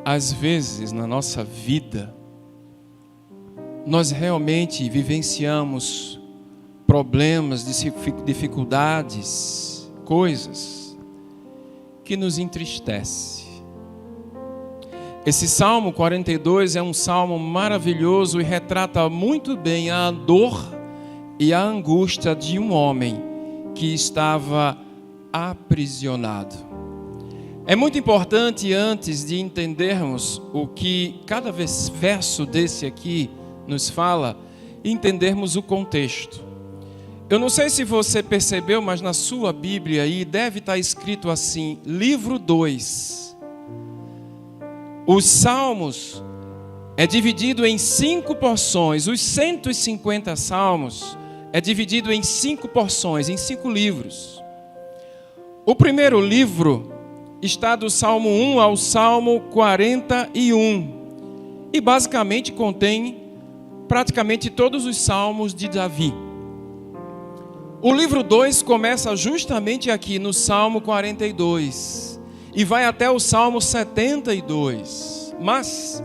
Às vezes na nossa vida, nós realmente vivenciamos problemas, dificuldades, coisas que nos entristecem. Esse Salmo 42 é um salmo maravilhoso e retrata muito bem a dor e a angústia de um homem que estava aprisionado. É muito importante, antes de entendermos o que cada verso desse aqui nos fala, entendermos o contexto. Eu não sei se você percebeu, mas na sua Bíblia aí deve estar escrito assim, livro 2. Os Salmos é dividido em 5 porções. Os 150 Salmos é dividido em 5 porções, em 5 livros. O primeiro livro está do Salmo 1 ao Salmo 41. E basicamente contém praticamente todos os salmos de Davi. O livro 2 começa justamente aqui no Salmo 42 e vai até o Salmo 72. Mas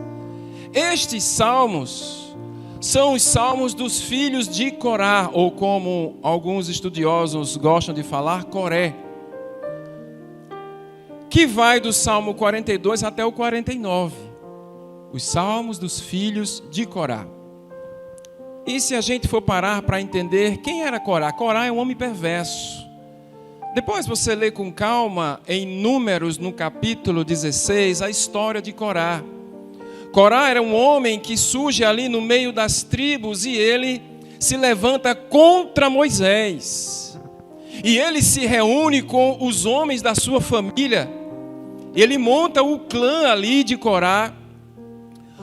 estes salmos são os salmos dos filhos de Corá, ou como alguns estudiosos gostam de falar, Coré, que vai do Salmo 42 até o 49. Os salmos dos filhos de Corá. E se a gente for parar para entender quem era Corá? Corá é um homem perverso. Depois você lê com calma em Números, no capítulo 16, a história de Corá. Corá era um homem que surge ali no meio das tribos e ele se levanta contra Moisés. E ele se reúne com os homens da sua família. Ele monta o clã ali de Corá,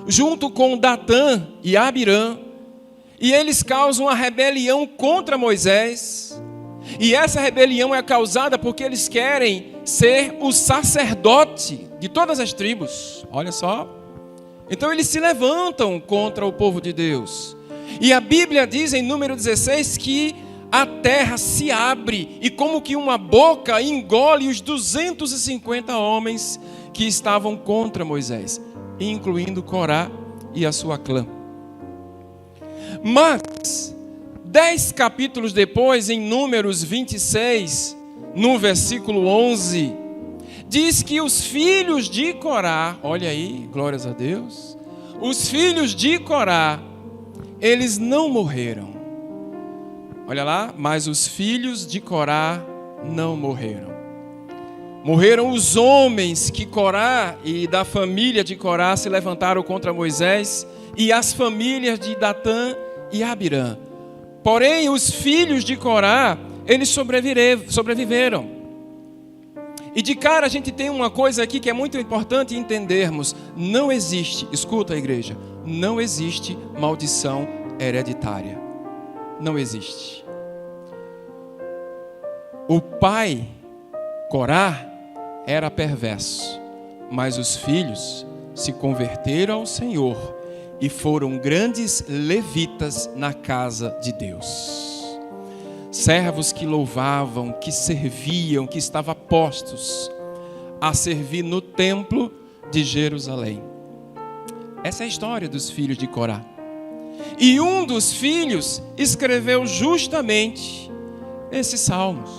junto com Datã e Abirã. E eles causam uma rebelião contra Moisés. E essa rebelião é causada porque eles querem ser o sacerdote de todas as tribos. Olha só. Então eles se levantam contra o povo de Deus. E a Bíblia diz em Número 16 que a terra se abre e como que uma boca engole os 250 homens que estavam contra Moisés, incluindo Corá e a sua clã. Mas 10 capítulos depois, em Números 26, no versículo 11, diz que os filhos de Corá, olha aí, glórias a Deus, os filhos de Corá, eles não morreram. Olha lá, mas os filhos de Corá não morreram. Morreram os homens que Corá e da família de Corá se levantaram contra Moisés e as famílias de Datã e Abirã. Porém, os filhos de Corá, eles sobreviveram. E de cara a gente tem uma coisa aqui que é muito importante entendermos. Não existe, escuta a igreja, não existe maldição hereditária. Não existe. O pai, Corá, era perverso, mas os filhos se converteram ao Senhor e foram grandes levitas na casa de Deus. Servos que louvavam, que serviam, que estavam postos a servir no templo de Jerusalém. Essa é a história dos filhos de Corá. E um dos filhos escreveu justamente esses salmos.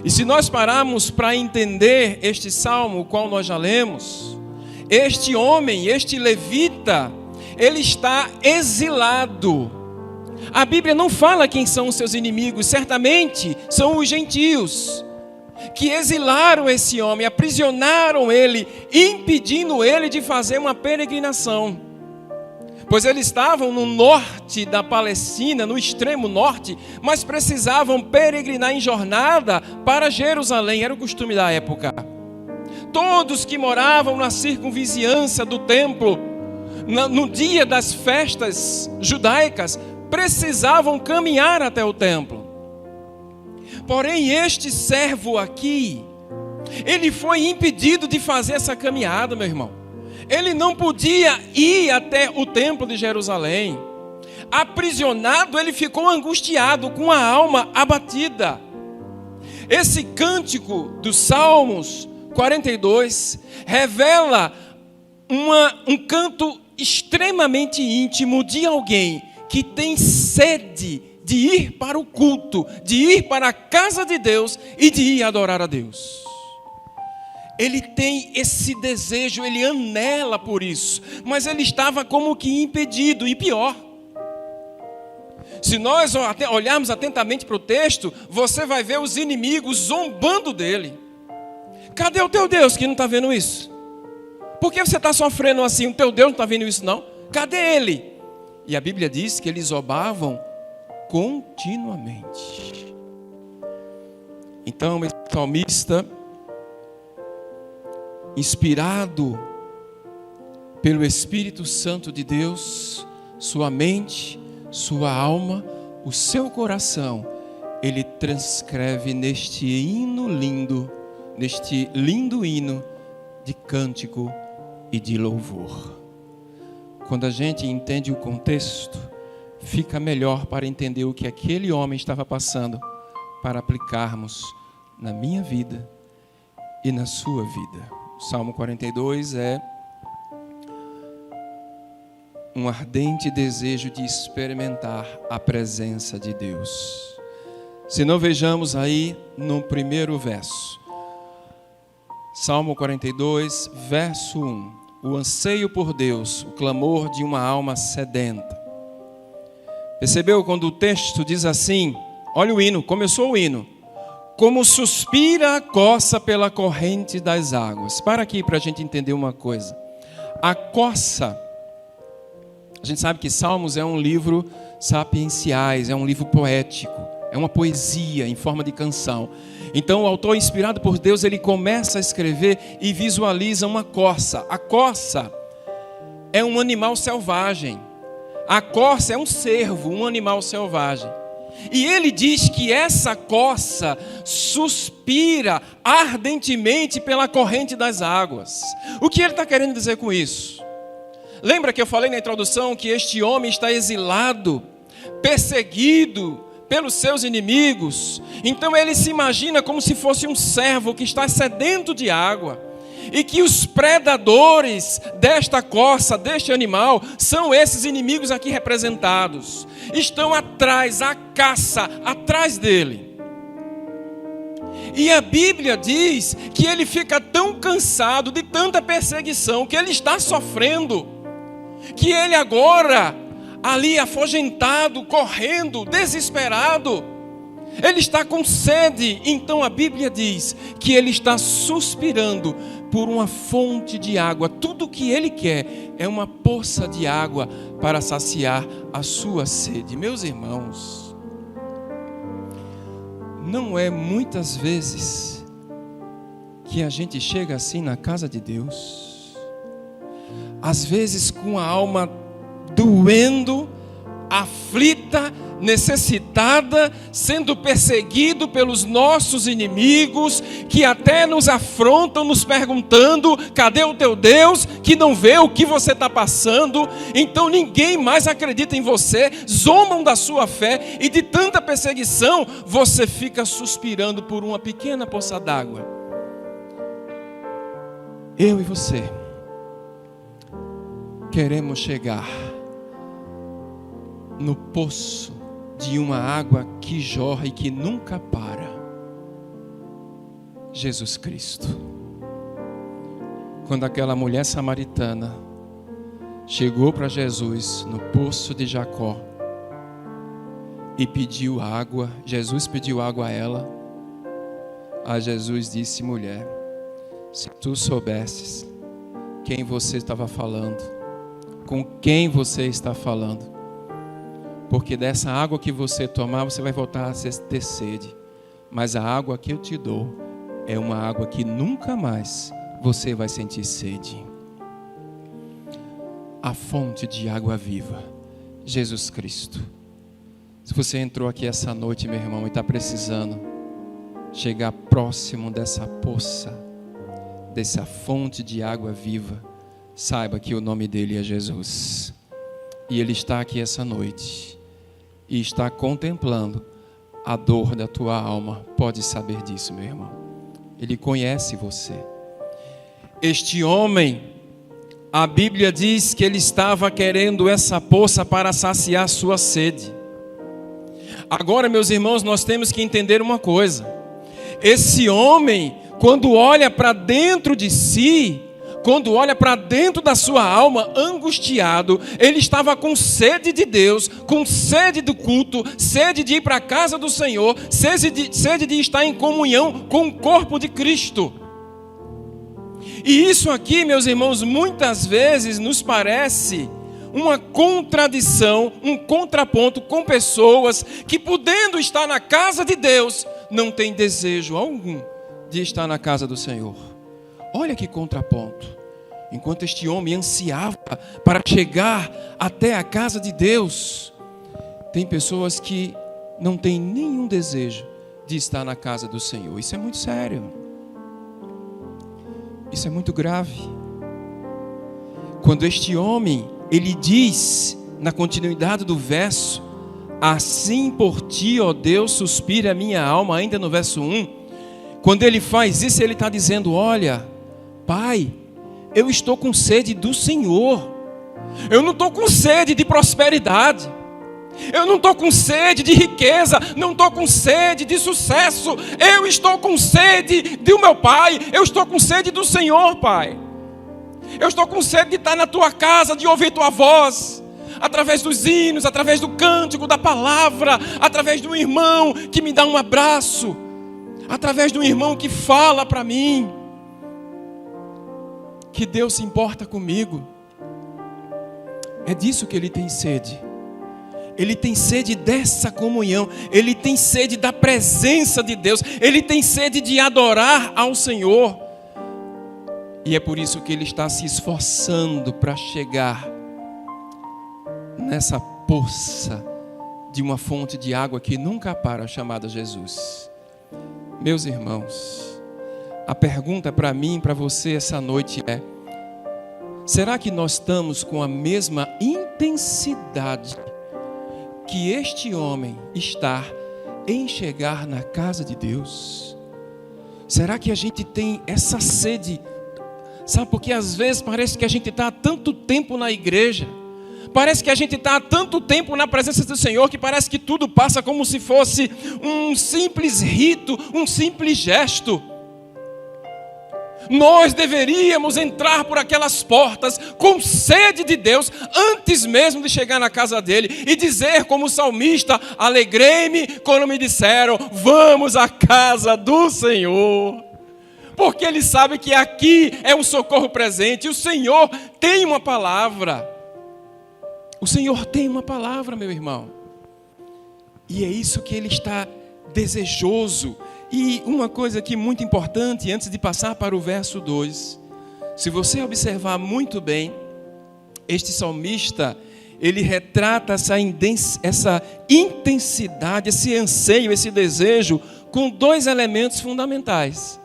E se nós pararmos para entender este salmo, o qual nós já lemos, este homem, este levita, ele está exilado. A Bíblia não fala quem são os seus inimigos, certamente são os gentios que exilaram esse homem, aprisionaram ele, impedindo ele de fazer uma peregrinação. Pois eles estavam no norte da Palestina, no extremo norte, mas precisavam peregrinar em jornada para Jerusalém, era o costume da época. Todos que moravam na circunvizinhança do templo, no dia das festas judaicas, precisavam caminhar até o templo. Porém, este servo aqui, ele foi impedido de fazer essa caminhada, meu irmão. Ele não podia ir até o templo de Jerusalém. Aprisionado, ele ficou angustiado, com a alma abatida. Esse cântico dos Salmos 42 revela um canto extremamente íntimo de alguém que tem sede de ir para o culto, de ir para a casa de Deus e de ir adorar a Deus. Ele tem esse desejo, ele anela por isso, mas ele estava como que impedido, e pior. Se nós olharmos atentamente para o texto, você vai ver os inimigos zombando dele. Cadê o teu Deus que não está vendo isso? Por que você está sofrendo assim? O teu Deus não está vendo isso não? Cadê ele? E a Bíblia diz que eles zombavam continuamente. Então, esse salmista, inspirado pelo Espírito Santo de Deus, sua mente, sua alma, o seu coração, ele transcreve neste lindo hino de cântico e de louvor. Quando a gente entende o contexto, fica melhor para entender o que aquele homem estava passando, para aplicarmos na minha vida e na sua vida. O Salmo 42 é um ardente desejo de experimentar a presença de Deus. Se não, vejamos aí no primeiro verso. Salmo 42, verso 1. O anseio por Deus, o clamor de uma alma sedenta. Percebeu quando o texto diz assim? Olha o hino, começou o hino. Como suspira a coça pela corrente das águas. Para aqui para a gente entender uma coisa. A coça, a gente sabe que Salmos é um livro sapienciais, é um livro poético, é uma poesia em forma de canção. Então o autor, inspirado por Deus, ele começa a escrever e visualiza uma coça. A coça é um animal selvagem. A coça é um cervo, um animal selvagem. E ele diz que essa coça suspira ardentemente pela corrente das águas. O que ele está querendo dizer com isso? Lembra que eu falei na introdução que este homem está exilado, perseguido pelos seus inimigos? Então ele se imagina como se fosse um servo que está sedento de água. E que os predadores desta coça, deste animal, são esses inimigos aqui representados. Estão atrás, a caça, atrás dele. E a Bíblia diz que ele fica tão cansado de tanta perseguição, que ele está sofrendo, que ele agora, ali afogentado, correndo, desesperado, ele está com sede. Então a Bíblia diz que ele está suspirando por uma fonte de água. Tudo o que ele quer é uma poça de água para saciar a sua sede. Meus irmãos, não é muitas vezes que a gente chega assim na casa de Deus, às vezes com a alma doendo, aflita, necessitada, sendo perseguido pelos nossos inimigos, que até nos afrontam, nos perguntando: cadê o teu Deus, que não vê o que você está passando? Então ninguém mais acredita em você, zombam da sua fé, e de tanta perseguição, você fica suspirando por uma pequena poça d'água. Eu e você queremos chegar no poço de uma água que jorra e que nunca para. Jesus Cristo. Quando aquela mulher samaritana chegou para Jesus no poço de Jacó e pediu água, Jesus pediu água a ela. A Jesus disse: mulher, se tu soubesses quem você estava falando, com quem você está falando, porque dessa água que você tomar, você vai voltar a ter sede. Mas a água que eu te dou é uma água que nunca mais você vai sentir sede. A fonte de água viva, Jesus Cristo. Se você entrou aqui essa noite, meu irmão, e está precisando chegar próximo dessa poça, dessa fonte de água viva, saiba que o nome dele é Jesus. E ele está aqui essa noite e está contemplando a dor da tua alma. Pode saber disso, meu irmão. Ele conhece você. Este homem A Bíblia diz que ele estava querendo essa poça para saciar sua sede. Agora, meus irmãos, nós temos que entender uma coisa. Esse homem, quando olha para dentro de si, quando olha para dentro da sua alma, angustiado, ele estava com sede de Deus, com sede do culto, sede de ir para a casa do Senhor, sede de estar em comunhão com o corpo de Cristo. E isso aqui, meus irmãos, muitas vezes nos parece uma contradição, um contraponto com pessoas que, podendo estar na casa de Deus, não têm desejo algum de estar na casa do Senhor. Olha que contraponto. Enquanto este homem ansiava para chegar até a casa de Deus, tem pessoas que não têm nenhum desejo de estar na casa do Senhor. Isso é muito sério. Isso é muito grave. Quando este homem, ele diz, na continuidade do verso, assim por ti, ó Deus, suspira a minha alma, ainda no verso 1. Quando ele faz isso, ele está dizendo, olha, Pai, eu estou com sede do Senhor. Eu não estou com sede de prosperidade. Eu não estou com sede de riqueza. Não estou com sede de sucesso. Eu estou com sede do meu Pai. Eu estou com sede do Senhor, Pai. Eu estou com sede de estar na tua casa, de ouvir tua voz, através dos hinos, através do cântico, da palavra, através de um irmão que me dá um abraço, através de um irmão que fala para mim que Deus se importa comigo. É disso que ele tem sede. Ele tem sede dessa comunhão. Ele tem sede da presença de Deus. Ele tem sede de adorar ao Senhor. E é por isso que ele está se esforçando para chegar nessa poça de uma fonte de água que nunca para, chamada Jesus. Meus irmãos, a pergunta para mim e para você essa noite é: será que nós estamos com a mesma intensidade que este homem está em chegar na casa de Deus? Será que a gente tem essa sede? Sabe, porque às vezes parece que a gente está há tanto tempo na igreja, parece que a gente está há tanto tempo na presença do Senhor, que parece que tudo passa como se fosse um simples rito, um simples gesto. Nós deveríamos entrar por aquelas portas com sede de Deus, antes mesmo de chegar na casa dele, e dizer como o salmista: alegrei-me quando me disseram, vamos à casa do Senhor. Porque ele sabe que aqui é um socorro presente, e o Senhor tem uma palavra. O Senhor tem uma palavra, meu irmão. E é isso que ele está desejoso. E uma coisa aqui muito importante, antes de passar para o verso 2. Se você observar muito bem, este salmista, ele retrata essa intensidade, esse anseio, esse desejo, com dois elementos fundamentais.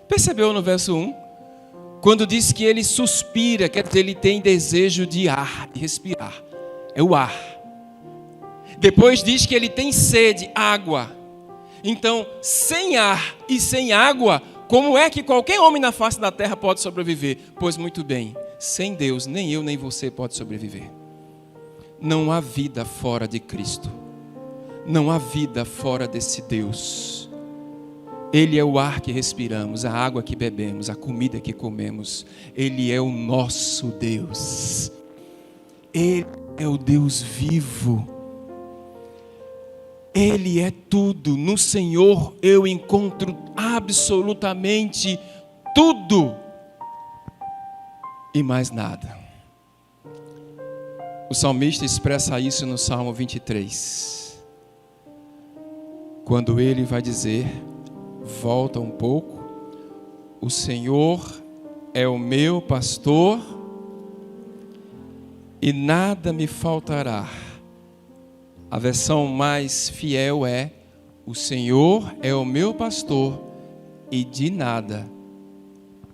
Percebeu no verso 1? Quando diz que ele suspira, quer dizer, ele tem desejo de ar, de respirar. É o ar. Depois diz que ele tem sede, água. Então, sem ar e sem água, como é que qualquer homem na face da terra pode sobreviver? Pois muito bem, sem Deus, nem eu nem você pode sobreviver. Não há vida fora de Cristo. Não há vida fora desse Deus. Ele é o ar que respiramos, a água que bebemos, a comida que comemos. Ele é o nosso Deus. Ele é o Deus vivo. Ele é tudo. No Senhor eu encontro absolutamente tudo e mais nada. O salmista expressa isso no Salmo 23, quando ele vai dizer: volta um pouco, o Senhor é o meu pastor e nada me faltará. A versão mais fiel é: o Senhor é o meu pastor e de nada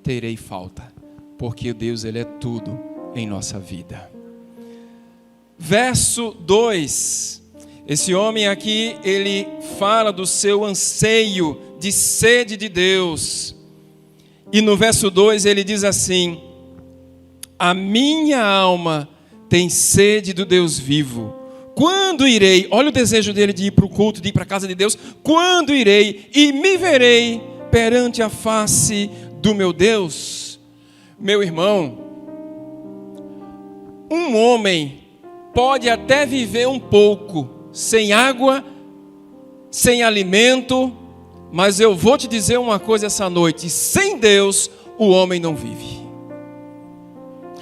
terei falta, porque Deus, Ele é tudo em nossa vida. Verso 2, esse homem aqui, ele fala do seu anseio de sede de Deus, e no verso 2 ele diz assim: a minha alma tem sede do Deus vivo. Quando irei? Olha o desejo dele de ir para o culto, de ir para a casa de Deus. Quando irei e me verei perante a face do meu Deus? Meu irmão, um homem pode até viver um pouco sem água, sem alimento, mas eu vou te dizer uma coisa essa noite: sem Deus o homem não vive.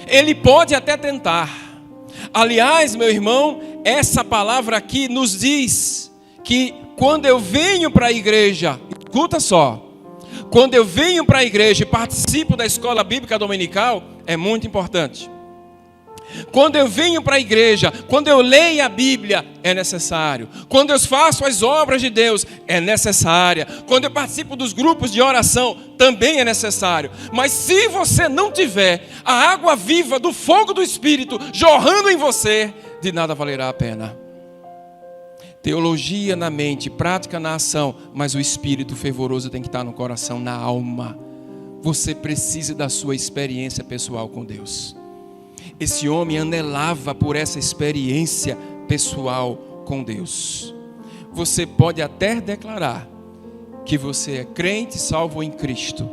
Ele pode até tentar. Aliás, meu irmão, essa palavra aqui nos diz que quando eu venho para a igreja, escuta só, quando eu venho para a igreja e participo da escola bíblica dominical, é muito importante. Quando eu venho para a igreja, quando eu leio a Bíblia, é necessário. Quando eu faço as obras de Deus, é necessária. Quando eu participo dos grupos de oração, também é necessário. Mas se você não tiver a água viva do fogo do Espírito jorrando em você, de nada valerá a pena. Teologia na mente, prática na ação, mas o Espírito fervoroso tem que estar no coração, na alma. Você precisa da sua experiência pessoal com Deus. Esse homem anelava por essa experiência pessoal com Deus. Você pode até declarar que você é crente salvo em Cristo,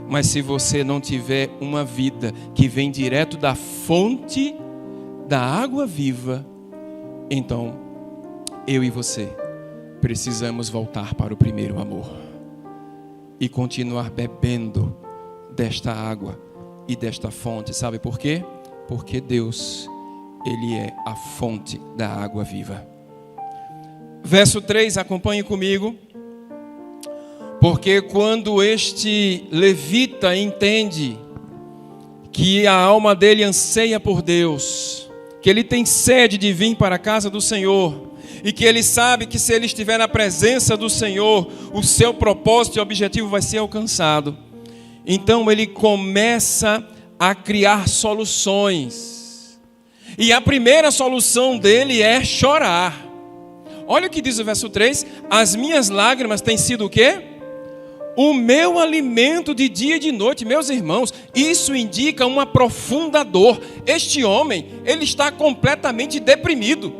mas se você não tiver uma vida que vem direto da fonte da água viva, então eu e você precisamos voltar para o primeiro amor e continuar bebendo desta água e desta fonte. Sabe por quê? Porque Deus, Ele é a fonte da água viva. Verso 3, acompanhe comigo. Porque quando este levita entende que a alma dele anseia por Deus, que ele tem sede de vir para a casa do Senhor, e que ele sabe que se ele estiver na presença do Senhor, o seu propósito e objetivo vai ser alcançado, então ele começa a criar soluções. E a primeira solução dele é chorar. Olha o que diz o verso 3: as minhas lágrimas têm sido o quê? O meu alimento de dia e de noite. Meus irmãos, isso indica uma profunda dor. Este homem, ele está completamente deprimido.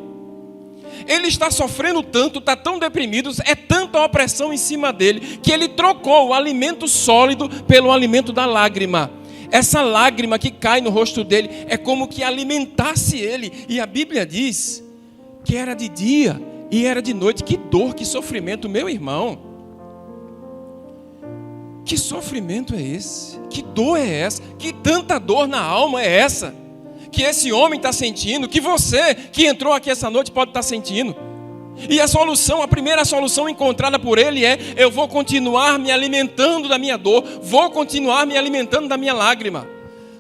Ele está sofrendo tanto, está tão deprimido, é tanta opressão em cima dele, que ele trocou o alimento sólido pelo alimento da lágrima. Essa lágrima que cai no rosto dele é como que alimentasse ele. E a Bíblia diz que era de dia e era de noite. Que dor, que sofrimento, meu irmão. Que sofrimento é esse? Que dor é essa? Que tanta dor na alma é essa? Que esse homem está sentindo, que você que entrou aqui essa noite pode estar sentindo. E a solução, a primeira solução encontrada por ele é: eu vou continuar me alimentando da minha dor, vou continuar me alimentando da minha lágrima.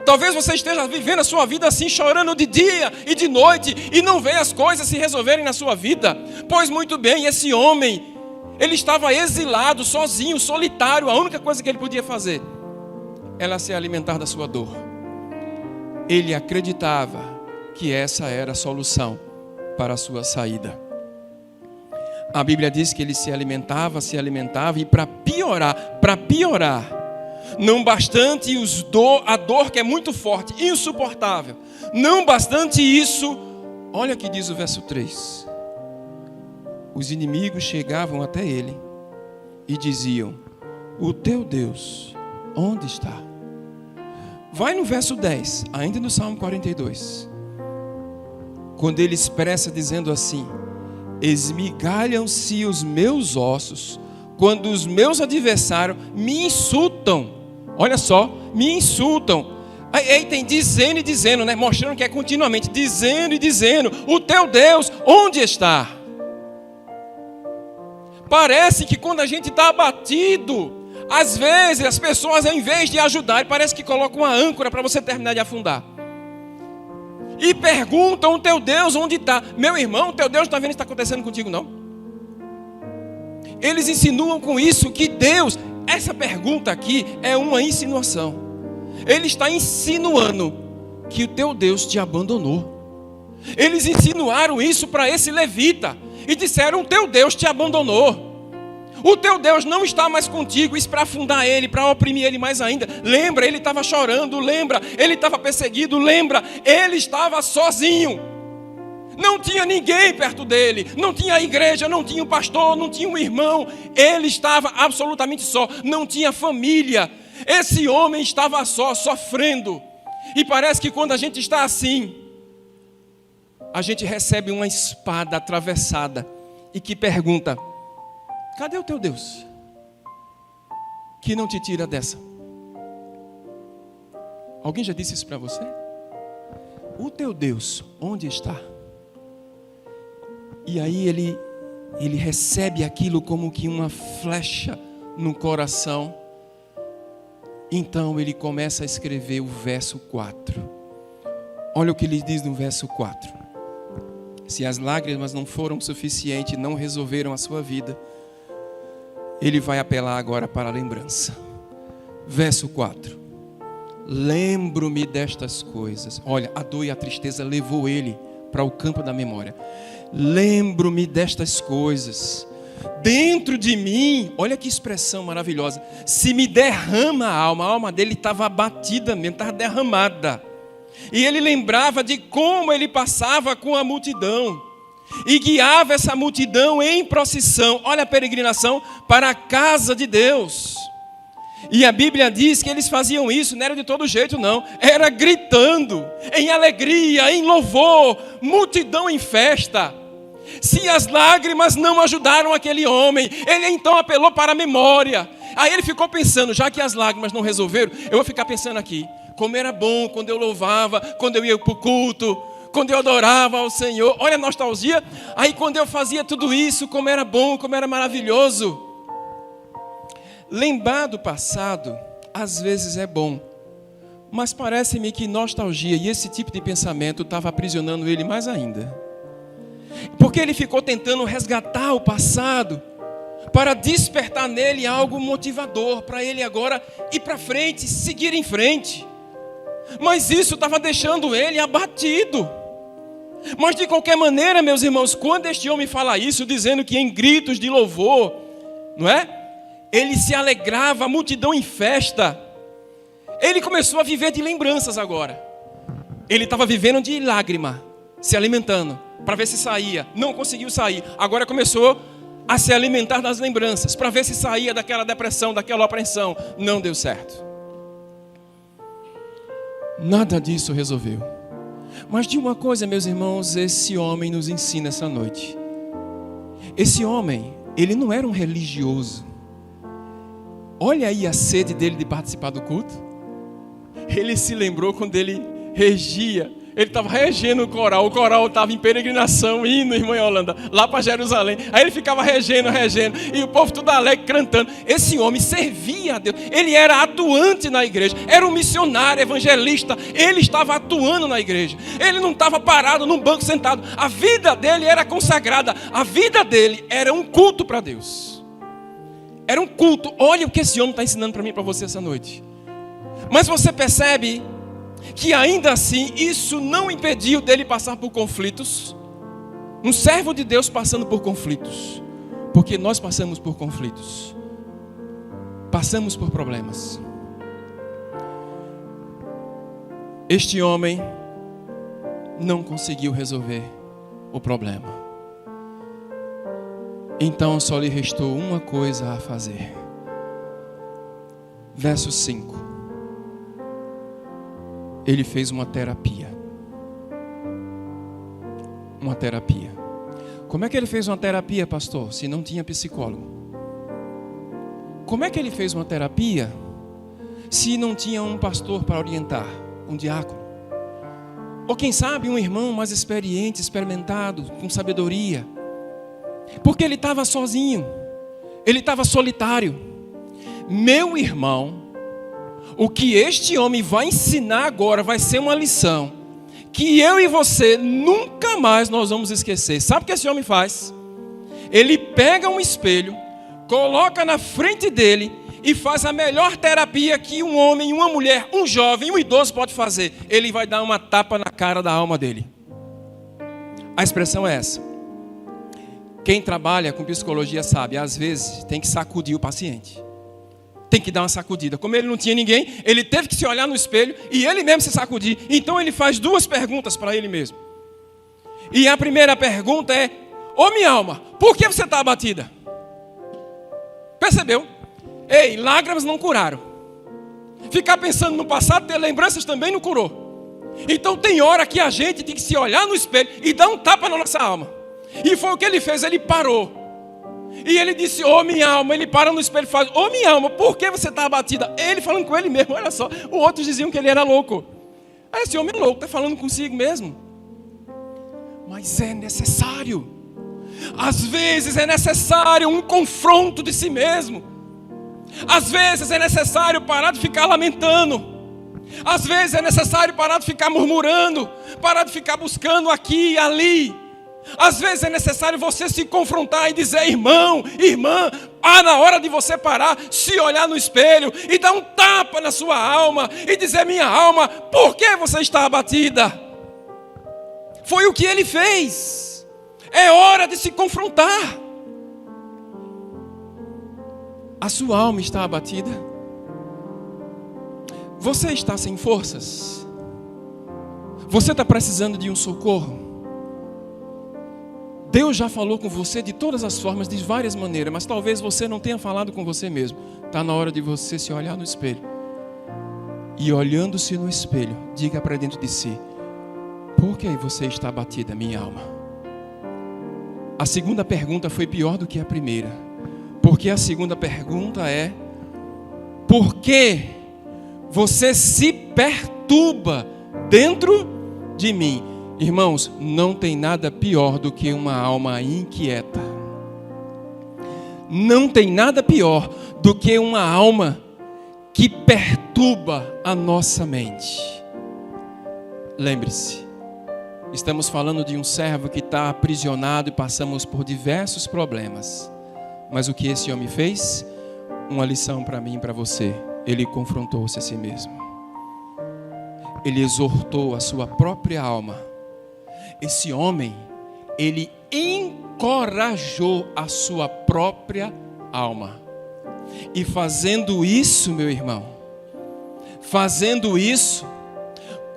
Talvez você esteja vivendo a sua vida assim, chorando de dia e de noite, e não vê as coisas se resolverem na sua vida. Pois muito bem, esse homem, ele estava exilado, sozinho, solitário. A única coisa que ele podia fazer era se alimentar da sua dor. Ele acreditava que essa era a solução para a sua saída. A Bíblia diz que ele se alimentava, e para piorar, não bastante a dor que é muito forte, insuportável, não bastante isso, olha o que diz o verso 3. Os inimigos chegavam até ele e diziam: o teu Deus, onde está? Vai no verso 10, ainda no Salmo 42, quando ele expressa dizendo assim: esmigalham-se os meus ossos, quando os meus adversários me insultam. Olha só, me insultam. Aí tem dizendo e dizendo, né? Mostrando que é continuamente dizendo e dizendo: o teu Deus, onde está? Parece que quando a gente está abatido, às vezes as pessoas, ao invés de ajudar, parece que colocam uma âncora para você terminar de afundar. E perguntam: o teu Deus onde está? Meu irmão, o teu Deus está vendo o que está acontecendo contigo, não? Eles insinuam com isso que Deus, essa pergunta aqui é uma insinuação. Ele está insinuando que o teu Deus te abandonou. Eles insinuaram isso para esse levita e disseram: o teu Deus te abandonou. O teu Deus não está mais contigo. Isso para afundar ele, para oprimir ele mais ainda. Lembra, ele estava chorando, lembra, ele estava perseguido, lembra, ele estava sozinho. Não tinha ninguém perto dele, não tinha a igreja, não tinha um pastor, não tinha um irmão. Ele estava absolutamente só, não tinha família. Esse homem estava só, sofrendo. E parece que quando a gente está assim, a gente recebe uma espada atravessada e que pergunta: cadê o teu Deus que não te tira dessa? Alguém já disse isso para você? O teu Deus, onde está? E aí ele recebe aquilo como que uma flecha no coração. Então ele começa a escrever o verso 4. Olha o que ele diz no verso 4. Se as lágrimas não foram suficientes, não resolveram a sua vida, ele vai apelar agora para a lembrança. Verso 4. Lembro-me destas coisas. Olha, a dor e a tristeza levou ele para o campo da memória. Lembro-me destas coisas. Dentro de mim, olha que expressão maravilhosa. Se me derrama a alma dele estava abatida mesmo, estava derramada. E ele lembrava de como ele passava com a multidão e guiava essa multidão em procissão. Olha a peregrinação para a casa de Deus. E a Bíblia diz que eles faziam isso, não era de todo jeito não, era gritando, em alegria, em louvor, multidão em festa. Se as lágrimas não ajudaram aquele homem, ele então apelou para a memória. Aí ele ficou pensando, já que as lágrimas não resolveram, eu vou ficar pensando aqui, como era bom quando eu louvava, quando eu ia para o culto, quando eu adorava ao Senhor. Olha a nostalgia. Aí quando eu fazia tudo isso, como era bom, como era maravilhoso. Lembrar do passado, às vezes é bom, mas parece-me que nostalgia e esse tipo de pensamento estava aprisionando ele mais ainda. Porque ele ficou tentando resgatar o passado, para despertar nele algo motivador, para ele agora ir para frente, seguir em frente. Mas isso estava deixando ele abatido. Mas de qualquer maneira, meus irmãos, quando este homem fala isso, dizendo que em gritos de louvor, não é? Ele se alegrava, a multidão em festa. Ele começou a viver de lembranças agora. Ele estava vivendo de lágrima, se alimentando, para ver se saía. Não conseguiu sair. Agora começou a se alimentar das lembranças, para ver se saía daquela depressão, daquela apreensão. Não deu certo. Nada disso resolveu. Mas de uma coisa, meus irmãos, esse homem nos ensina essa noite. Esse homem, ele não era um religioso. Olha aí a sede dele de participar do culto. Ele se lembrou quando ele regia. Ele estava regendo o coral estava em peregrinação, indo, irmã Yolanda, lá para Jerusalém. Aí ele ficava regendo, e o povo tudo alegre, cantando. Esse homem servia a Deus, ele era atuante na igreja, era um missionário, evangelista, ele estava atuando na igreja. Ele não estava parado num banco sentado, a vida dele era consagrada, a vida dele era um culto para Deus. Era um culto. Olha o que esse homem está ensinando para mim e para você essa noite. Mas você percebe que ainda assim isso não impediu dele passar por conflitos. Um servo de Deus passando por conflitos, porque nós passamos por conflitos, passamos por problemas. Este homem não conseguiu resolver o problema. Então só lhe restou uma coisa a fazer. Verso 5. Ele fez uma terapia. Uma terapia. Como é que ele fez uma terapia, pastor, se não tinha psicólogo? Como é que ele fez uma terapia se não tinha um pastor para orientar, um diácono? Ou quem sabe um irmão mais experiente, experimentado, com sabedoria? Porque ele estava sozinho, ele estava solitário. Meu irmão, o que este homem vai ensinar agora vai ser uma lição que eu e você nunca mais nós vamos esquecer. Sabe o que esse homem faz? Ele pega um espelho, coloca na frente dele e faz a melhor terapia que um homem, uma mulher, um jovem, um idoso pode fazer. Ele vai dar uma tapa na cara da alma dele. A expressão é essa. Quem trabalha com psicologia sabe, às vezes tem que sacudir o paciente. Tem que dar uma sacudida. Como ele não tinha ninguém, ele teve que se olhar no espelho e ele mesmo se sacudir. Então ele faz 2 perguntas para ele mesmo. E a primeira pergunta é: ô minha alma, por que você está abatida? Percebeu? Ei, lágrimas não curaram. Ficar pensando no passado, ter lembranças também não curou. Então tem hora que a gente tem que se olhar no espelho e dar um tapa na nossa alma. E foi o que ele fez, ele parou. E ele disse: ô minha alma, ele para no espelho e fala: ô minha alma, por que você está abatida? Ele falando com ele mesmo, olha só. Os outros diziam que ele era louco. Aí esse homem é louco, está falando consigo mesmo. Mas é necessário. Às vezes é necessário um confronto de si mesmo. Às vezes é necessário parar de ficar lamentando. Às vezes é necessário parar de ficar murmurando, parar de ficar buscando aqui e ali. Às vezes é necessário você se confrontar e dizer: irmão, irmã, na hora de você parar, se olhar no espelho e dar um tapa na sua alma e dizer: minha alma, por que você está abatida? Foi o que ele fez. É hora de se confrontar. A sua alma está abatida? Você está sem forças? Você está precisando de um socorro? Deus já falou com você de todas as formas, de várias maneiras, mas talvez você não tenha falado com você mesmo. Está na hora de você se olhar no espelho. E olhando-se no espelho, diga para dentro de si: por que você está abatida, minha alma? A segunda pergunta foi pior do que a primeira. Porque a segunda pergunta é: por que você se perturba dentro de mim? Irmãos, não tem nada pior do que uma alma inquieta. Não tem nada pior do que uma alma que perturba a nossa mente. Lembre-se, estamos falando de um servo que está aprisionado e passamos por diversos problemas. Mas o que esse homem fez? Uma lição para mim e para você. Ele confrontou-se a si mesmo. Ele exortou a sua própria alma. Esse homem, ele encorajou a sua própria alma. E fazendo isso, meu irmão, fazendo isso,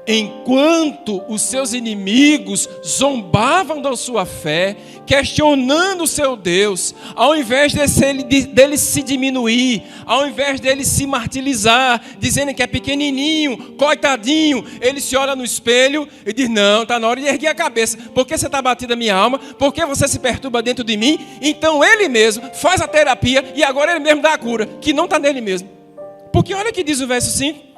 enquanto os seus inimigos zombavam da sua fé, questionando o seu Deus, ao invés dele se diminuir, ao invés dele se martirizar, dizendo que é pequenininho, coitadinho, ele se olha no espelho e diz: não, está na hora de erguer a cabeça. Por que você está batida a minha alma? Por que você se perturba dentro de mim? Então ele mesmo faz a terapia e agora ele mesmo dá a cura, que não está nele mesmo. Porque olha o que diz o verso 5.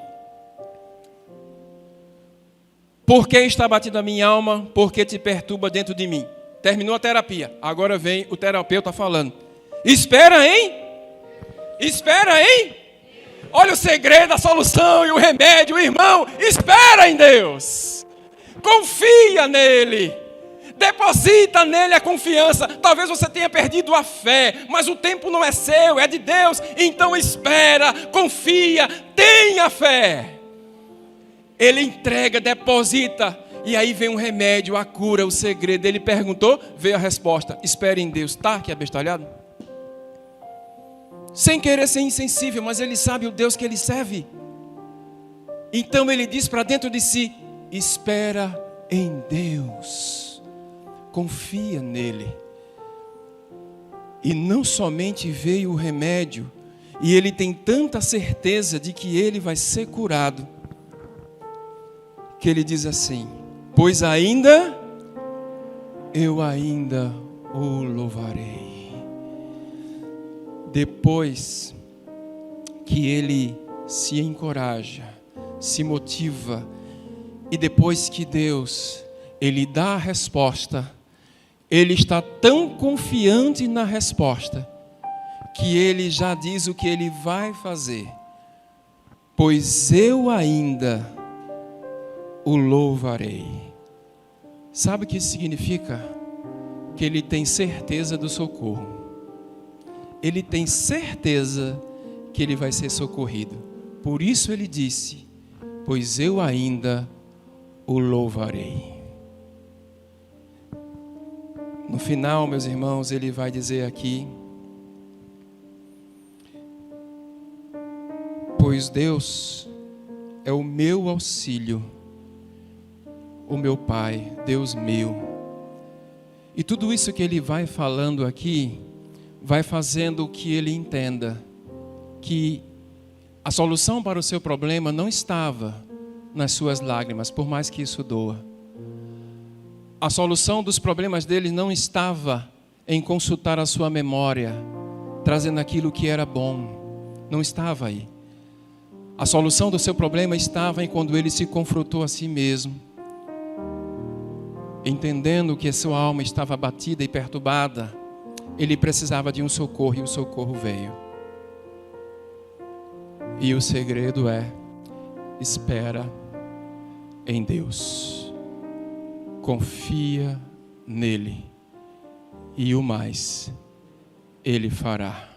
Por que está batida a minha alma? Por que te perturba dentro de mim? Terminou a terapia. Agora vem o terapeuta falando: espera, hein? Espera, hein? Olha o segredo, a solução e o remédio, irmão. Espera em Deus. Confia nele. Deposita nele a confiança. Talvez você tenha perdido a fé, mas o tempo não é seu, é de Deus. Então espera, confia, tenha fé. Ele entrega, deposita, e aí vem um remédio, a cura, o segredo. Ele perguntou, veio a resposta: espere em Deus. Está aqui abestalhado? Sem querer ser insensível, mas ele sabe o Deus que ele serve. Então ele diz para dentro de si: espera em Deus, confia nele. E não somente veio o remédio, e ele tem tanta certeza de que ele vai ser curado, que ele diz assim: pois eu ainda o louvarei. Depois que ele se encoraja, se motiva, e depois que Deus, ele dá a resposta, ele está tão confiante na resposta, que ele já diz o que ele vai fazer. Pois eu ainda o louvarei. Sabe o que isso significa? Que ele tem certeza do socorro. Ele tem certeza que ele vai ser socorrido. Por isso ele disse: pois eu ainda o louvarei. No final, meus irmãos, ele vai dizer aqui: pois Deus é o meu auxílio, o meu Pai, Deus meu. E tudo isso que ele vai falando aqui, vai fazendo que ele entenda que a solução para o seu problema não estava nas suas lágrimas, por mais que isso doa. A solução dos problemas dele não estava em consultar a sua memória, trazendo aquilo que era bom. Não estava aí. A solução do seu problema estava em quando ele se confrontou a si mesmo, entendendo que a sua alma estava abatida e perturbada. Ele precisava de um socorro e o socorro veio. E o segredo é: espera em Deus, confia nele, e o mais Ele fará.